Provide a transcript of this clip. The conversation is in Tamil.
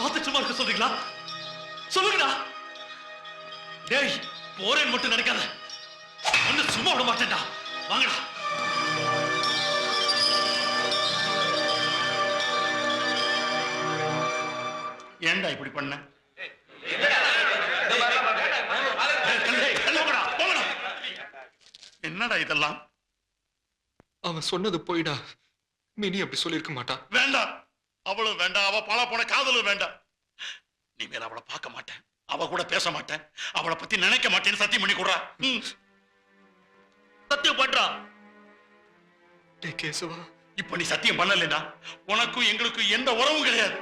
பார்த்து சும்மா இருக்க சொல்றீங்களா? சொல்லுங்கடா. டேய், போறேன்னு மட்டும் நினைக்காத. ஒண்ணு சும்மா விட மாட்டேன்டா. வாங்கடா. ஏன்டா இப்படி பண்ண? என்னடா இதெல்லாம்? அவன் சொன்னது போயிடா. மினி அப்படி சொல்லியிருக்க மாட்டான். வேண்டாம், அவளும் வேண்டாம், அவ பல போன காதலும் வேண்டாம். நீ மேல அவளை பார்க்க மாட்டேன், அவ கூட பேச மாட்டேன், அவளை பத்தி நினைக்க மாட்டேன்னு சத்தியம் பண்ணி கொடுறா. சத்தியம் பண்றா. டேய் கேசவா, இப்ப நீ சத்தியம் பண்ணலன்னா உனக்கும் எங்களுக்கும் எந்த உறவும் கிடையாது.